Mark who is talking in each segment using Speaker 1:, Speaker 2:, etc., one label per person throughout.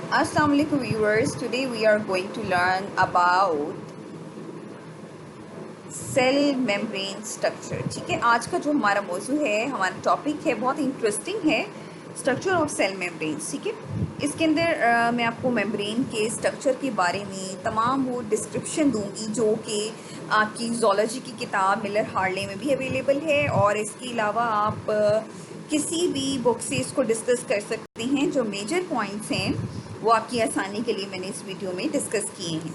Speaker 1: Assalamu alaikum viewers. Today we are going to learn about cell membrane structure. ठीक है, आज का जो हमारा मौजू है, हमारा टॉपिक है, बहुत इंटरेस्टिंग है, स्ट्रक्चर ऑफ सेल मेम्ब्रेन। ठीक है, इसके अंदर मैं आपको मेम्ब्रेन के स्ट्रक्चर के बारे में तमाम वो डिस्क्रिप्शन दूंगी जो कि आपकी ज़ूलॉजी की किताब मिलर हार्ले में भी अवेलेबल है, और इसके अलावा आप किसी भी बुक से इसको डिस्कस कर सकते हैं। जो मेजर पॉइंट्स हैं वो आपकी आसानी के लिए मैंने इस वीडियो में डिस्कस किए हैं।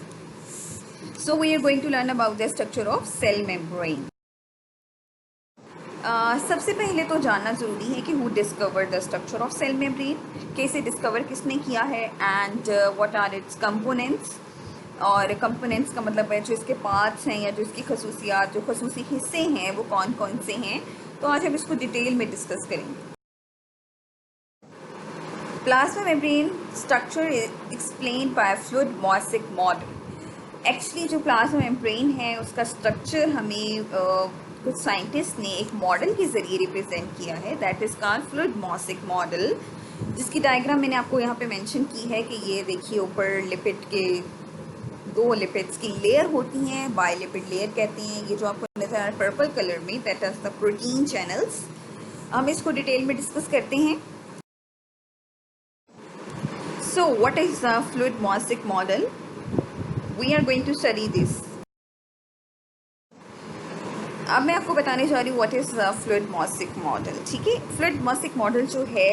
Speaker 1: So we are going to learn about the structure of cell membrane. सबसे पहले तो जानना ज़रूरी है कि who discover the structure of cell membrane, कैसे डिस्कवर किसने किया है, and what are its components. और कंपोनेंट्स का मतलब है जो इसके पार्ट्स हैं या जो इसकी खसूसियात, जो खसूसी हिस्से हैं वो कौन कौन से हैं। तो आज हम इसको डिटेल में डिस्कस करेंगे। Plasma membrane structure explained bye fluid mosaic model. Actually जो प्लाज्मा मेम्ब्रेन है उसका स्ट्रक्चर हमें कुछ साइंटिस्ट ने एक मॉडल के ज़रिए रिप्रेजेंट किया है, that is called fluid mosaic model, जिसकी डायग्राम मैंने आपको यहाँ पे मेंशन की है कि ये देखिए ऊपर लिपिड के दो लिपिड्स की लेयर होती हैं, बायलिपिड लेयर कहते हैं। ये जो आपको नजर आ रहा है पर्पल कलर में, that is the protein channels. हम इसको डिटेल में डिस्कस करते हैं। So what is the fluid mosaic model? We are going to study this. अब मैं आपको बताने जा रही हूँ what is fluid mosaic model. ठीक है, फ्लूइड मोज़ेक मॉडल जो है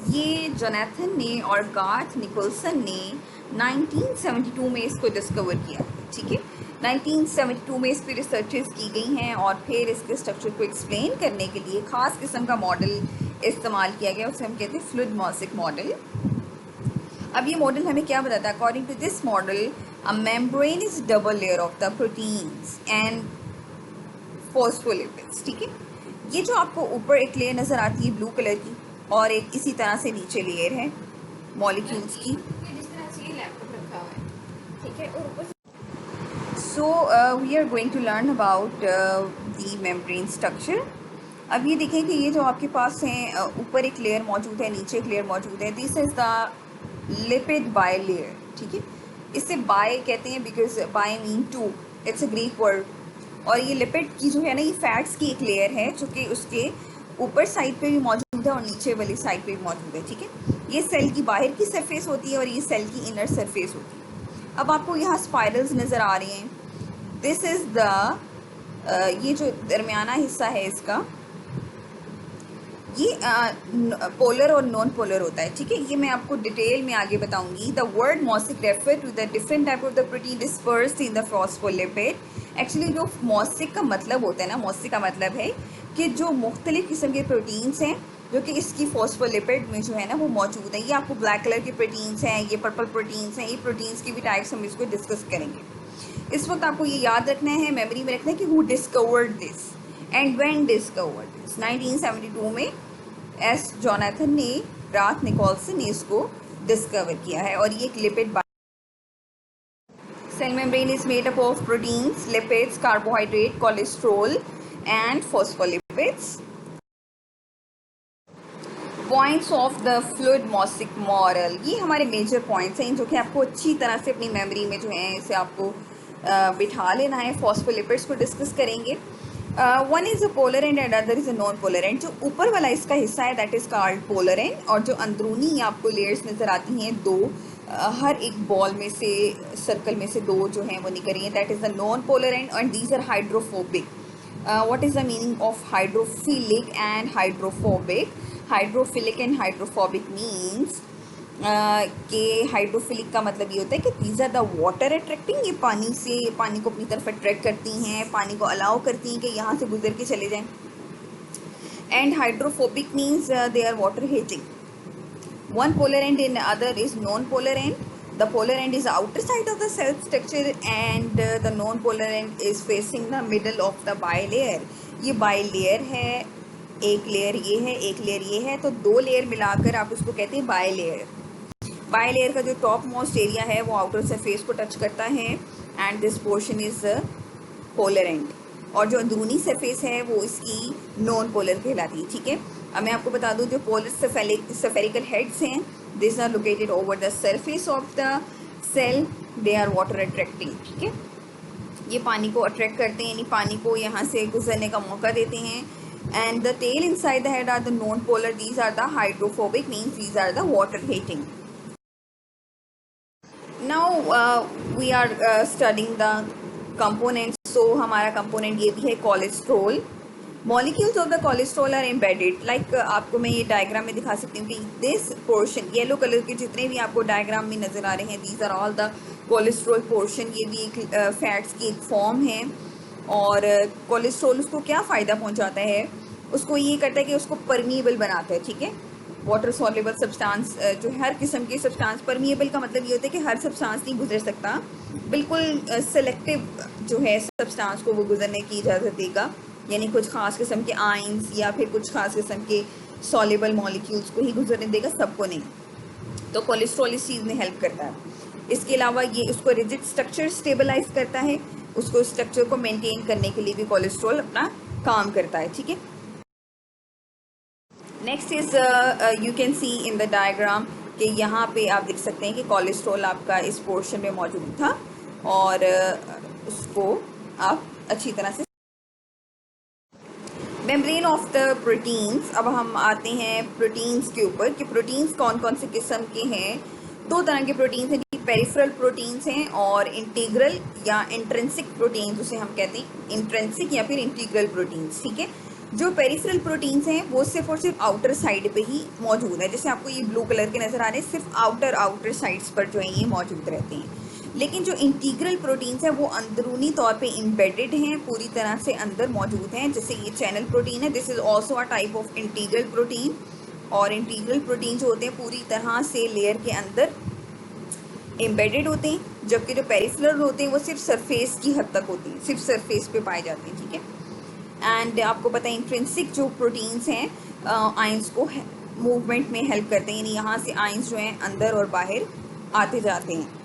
Speaker 1: ये जोनाथन ने और गार्थ निकोलसन ने 1972 में इसको डिस्कवर किया। ठीक है, 1972 में इस पर रिसर्चेस की गई हैं और फिर इसके स्ट्रक्चर को एक्सप्लेन करने के लिए ख़ास किस्म का मॉडल इस्तेमाल किया गया, उसे हम कहते हैं फ्लूइड मोज़ेक मॉडल। अब ये मॉडल हमें क्या बताता है? According to this model, a membrane is double layer of the proteins and phospholipids। ठीक है, ये जो आपको ऊपर एक लेयर नज़र आती है ब्लू कलर की, और एक इसी तरह से नीचे लेयर है मॉलिक्यूल्स की। ठीक है, और ऊपर so we are going to learn about the membrane structure. अब ये देखें कि ये जो आपके पास है, ऊपर एक लेयर मौजूद है, नीचे एक लेयर मौजूद है। This is the lipid bilayer. ठीक है, इसे बाय कहते हैं because bi mean two, it's a Greek word. और ये लिपिड की जो है ना, ये फैट्स की एक लेयर है जो कि उसके ऊपर साइड पे भी मौजूद है और नीचे वाली साइड पे भी मौजूद है। ठीक है, ये सेल की बाहर की सरफेस होती है और ये सेल की इनर सरफेस होती है। अब आपको यहाँ स्पाइरल्स नज़र आ रहे हैं। दिस इज़ द ये जो दरमियाना हिस्सा है इसका, ये पोलर और नॉन पोलर होता है। ठीक है, ये मैं आपको डिटेल में आगे बताऊंगी। The word mosaic refer to the different type of the protein dispersed in the phospholipid. Actually जो मोज़ेक का मतलब होता है ना, मोज़ेक का मतलब है कि जो मुख्तलिफ़ किस्म के प्रोटीन्स हैं जो कि इसकी फॉस्फोलिपिड में जो है ना वो मौजूद है। ये आपको ब्लैक कलर के प्रोटीन्स हैं, ये पर्पल प्रोटीन्स हैं। ये प्रोटीन्स की भी टाइप्स हम इसको डिस्कस करेंगे। इस वक्त आपको ये याद रखना है, मेमोरी में रखना है कि who discovered this and when discovered this. 1972 में एस जोनाथन ने, गार्थ निकोलसन ने इसको डिस्कवर किया है। और ये एक lipid cell membrane is made up of proteins, lipids, carbohydrate, cholesterol and phospholipids. Points of the fluid mosaic model, ये हमारे मेजर पॉइंट्स हैं जो कि आपको अच्छी तरह से अपनी मेमोरी में जो है इसे आपको बिठा लेना है। फॉस्फोलिपिड्स को डिस्कस करेंगे। One is a polar and other is a non polar and. जो ऊपर वाला इसका हिस्सा है that is called polar and, और जो अंदरूनी आपको लेयर्स नज़र आती हैं दो, हर एक बॉल में से, सर्कल में से दो जो हैं वो निकल रही हैं, that is the non polar and these are hydrophobic. What is the meaning of hydrophilic and hydrophobic? Hydrophilic and hydrophobic means कि हाइड्रोफिलिक का मतलब ये होता है कि these are the water attracting, ये पानी से, पानी को अपनी तरफ अट्रैक्ट करती हैं, पानी को अलाउ करती हैं कि यहाँ से गुजर के चले जाएं। And hydrophobic means they are water hating. One polar end in other is non polar end. The polar end is outer side of the cell structure and the non polar end is facing the middle of the bilayer. ये bilayer है, एक layer ये है, एक layer ये है, तो दो लेयर मिलाकर आप उसको कहते हैं बाई लेयर। बाई लेयर का जो टॉप मोस्ट एरिया है वो आउटर सरफेस को टच करता है and this portion is polar and, और जो अंदरूनी सरफेस है वो इसकी नॉन पोलर कहलाती है। ठीक है, अब मैं आपको बता दूं जो पोलस सफेरिकल हेड्स हैं, this are located over the surface of the cell, they are water attracting, ठीक है। ये पानी को अट्रैक्ट करते हैं, यानी पानी को यहाँ से गुजरने का मौका देते हैं। And the tail inside the head are the non polar, these are the hydrophobic, means these are the water hating. Now we are studying the components. So हमारा कंपोनेंट ये भी है cholesterol. Molecules of the cholesterol are embedded, like आपको मैं ये diagram में दिखा सकती हूँ कि दिस पोर्शन, येलो कलर के जितने भी आपको डायग्राम में नज़र आ रहे हैं, these are all the cholesterol portion. ये भी एक फैट्स की एक फॉर्म है। और कोलेस्ट्रॉल उसको क्या फ़ायदा पहुँचाता है, उसको ये करता है कि उसको परमिएबल बनाता है, ठीक है। वाटर सॉल्युबल सब्सटेंस, जो हर किस्म की सब्सटेंस, परमिएबल का मतलब ये होता है कि हर सब्सटेंस नहीं गुजर सकता, बिल्कुल सेलेक्टिव जो है सब्सटेंस को वो गुजरने की इजाज़त देगा, यानी कुछ ख़ास किस्म के आयंस या फिर कुछ ख़ास किस्म के सॉल्युबल मॉलिक्यूल्स को ही गुजरने देगा, सबको नहीं। तो कोलेस्ट्रॉल इस चीज़ में हेल्प करता है। इसके अलावा ये उसको रिजिड स्ट्रक्चर स्टेबलाइज करता है, उसको स्ट्रक्चर को मेंटेन करने के लिए भी कोलेस्ट्रॉल अपना काम करता है, ठीक है। Next is you can see in the diagram कि यहाँ पे आप देख सकते हैं कि कोलेस्ट्रॉल आपका इस पोर्शन में मौजूद था और उसको आप अच्छी तरह से। मेम्ब्रेन ऑफ द प्रोटीन्स, अब हम आते हैं प्रोटीन्स के ऊपर कि प्रोटीन्स कौन कौन से किस्म के हैं। दो तरह के प्रोटीन्स हैं, पेरिफेरल प्रोटीन्स हैं और इंटीग्रल या इंट्रिंसिक प्रोटीन्स उसे हम कहते हैं, इंट्रिंसिक या फिर इंटीग्रल प्रोटीन्स, ठीक है। जो पेरिफेरल प्रोटीन्स हैं वो सिर्फ और सिर्फ आउटर साइड पे ही मौजूद है, जैसे आपको ये ब्लू कलर के नज़र आ रहे हैं, सिर्फ आउटर साइड्स पर जो है ये मौजूद रहते हैं। लेकिन जो इंटीग्रल प्रोटीन्स हैं वो अंदरूनी तौर पे एम्बेडेड हैं, पूरी तरह से अंदर मौजूद हैं, जैसे ये चैनल प्रोटीन है, this is also a type of integral protein. और इंटीग्रल प्रोटीन जो होते हैं पूरी तरह से लेयर के अंदर एम्बेडेड होते हैं, जबकि जो पेरिफेरल होते हैं वो सिर्फ सरफेस की हद तक होती हैं, सिर्फ सरफेस पे पाए जाते हैं, ठीक है। एंड आपको पता है इंट्रिंसिक जो प्रोटीन्स हैं आयंस को मूवमेंट में हेल्प करते हैं, यानी यहाँ से आयंस जो हैं अंदर और बाहर आते जाते हैं।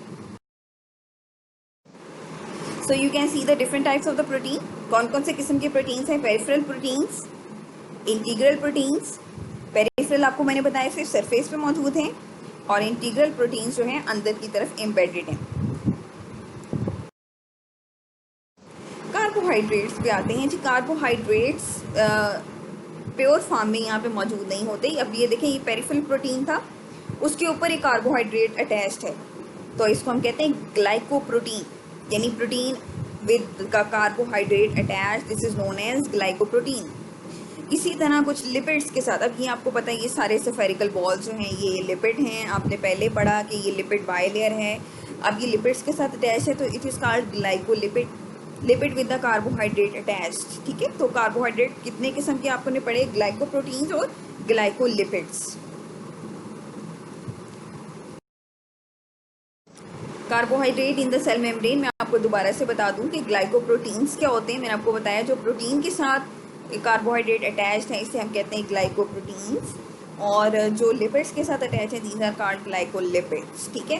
Speaker 1: So you can see the different types of the protein. कौन कौन से किस्म के प्रोटीन्स हैं, peripheral proteins, integral proteins. Peripheral आपको मैंने बताया सिर्फ सरफेस पे मौजूद हैं और इंटीग्रल प्रोटीन्स जो हैं अंदर की तरफ एम्बेडेड हैं। कार्बोहाइड्रेट्स पे आते हैं जी। कार्बोहाइड्रेट्स प्योर फॉर्म में यहाँ पे मौजूद नहीं होते। अब ये देखें, ये पेरिफेरल प्रोटीन था, उसके ऊपर एक कार्बोहाइड्रेट अटैच्ड है, तो इसको हम कहते हैं ग्लाइकोप्रोटीन, यानी प्रोटीन विद का carbohydrate attach, this is known as glycoprotein. इसी तरह कुछ लिपिड्स के साथ, अब ये आपको पता है ये सारे स्फेरिकल बॉल्स जो हैं ये लिपिड हैं, आपने पहले पढ़ा कि ये लिपिड बाइलेयर है। अब ये लिपिड्स के साथ अटैच है तो it is called glycolipid, lipid with the carbohydrate attached, ठीक है। तो कार्बोहाइड्रेट कितने किस्म के आपने पढ़े, ग्लाइकोप्रोटीन्स और glycolipids. Carbohydrate in the cell membrane, मैं आपको दोबारा से बता दूं कि ग्लाइकोप्रोटीन्स क्या होते हैं। मैंने आपको बताया जो प्रोटीन के साथ कार्बोहाइड्रेट अटैच्ड है इसे हम कहते हैं ग्लाइकोप्रोटीन्स, और जो लिपिड्स के साथ अटैच है दीज आर कॉल्ड ग्लाइकोलिपिड्स, ठीक है।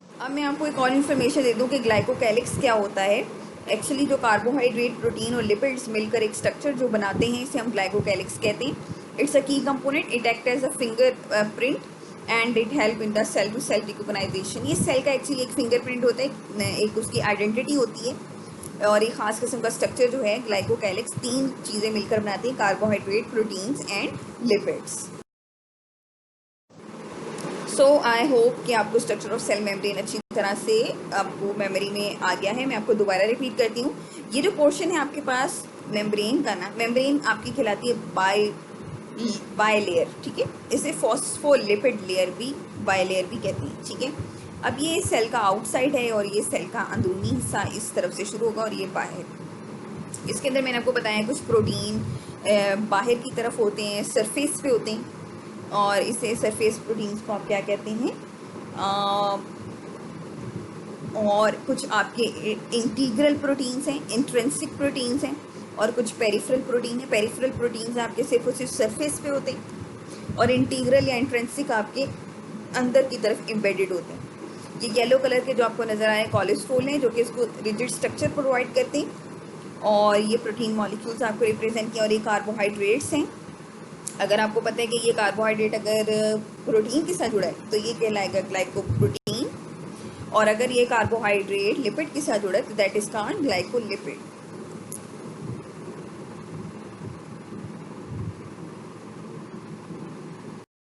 Speaker 1: अब मैं आपको एक और इन्फॉर्मेशन दे दूं कि ग्लाइकोकैलिक्स क्या होता है। एक्चुअली जो कार्बोहाइड्रेट, प्रोटीन और लिपिड्स मिलकर एक स्ट्रक्चर जो बनाते हैं इसे हम ग्लाइकोकैलिक्स कहते हैं। It's a key component, it act as a fingerprint and it help in the cell to cell recognization. ये सेल का एक्चुअली एक फिंगरप्रिंट होता है, एक उसकी आइडेंटिटी होती है, और एक ख़ास किस्म का स्ट्रक्चर जो है ग्लाइकोकैलिक्स तीन चीज़ें मिलकर बनाती हैं, carbohydrate, proteins and lipids. So I hope कि आपको स्ट्रक्चर ऑफ सेल मेम्ब्रेन अच्छी तरह से आपको मेमोरी में आ गया है। मैं आपको दोबारा रिपीट करती हूँ, ये जो पोर्शन है आपके पास मेम्ब्रेन का ना, मेम्ब्रेन आपकी कहलाती है बाय लेयर, ठीक है। इसे फॉस्फोलिपिड लेयर भी, बाय लेयर भी कहते हैं, ठीक है। अब ये सेल का आउटसाइड है और ये सेल का अंदरूनी हिस्सा इस तरफ से शुरू होगा और ये बाहर। इसके अंदर मैंने आपको बताया कुछ प्रोटीन बाहर की तरफ होते हैं, सरफेस पे होते हैं, और इसे सरफेस प्रोटीन्स को आप क्या कहते हैं। और कुछ आपके इंटीग्रल प्रोटीन्स हैं, इंट्रिंसिक प्रोटीन्स हैं, और कुछ पेरिफेरल प्रोटीन है। पेरिफेरल प्रोटीन्स आपके सिर्फ और सिर्फ सरफेस पे होते हैं, और इंटीग्रल या इंट्रिंसिक आपके अंदर की तरफ एम्बेडेड होते हैं। ये येलो कलर के जो आपको नज़र आए कोलेस्ट्रॉल हैं, जो कि इसको रिजिड स्ट्रक्चर प्रोवाइड करते हैं, और ये प्रोटीन मॉलिक्यूल्स आपको रिप्रेजेंट किया, और ये कार्बोहाइड्रेट्स हैं। अगर आपको पता है कि ये कार्बोहाइड्रेट अगर प्रोटीन के साथ जुड़ा है तो ये कहलाएगा ग्लाइकोप्रोटीन, और अगर ये कार्बोहाइड्रेट लिपिड के साथ जुड़ा है तो दैट इज कॉल्ड ग्लाइकोलिपिड।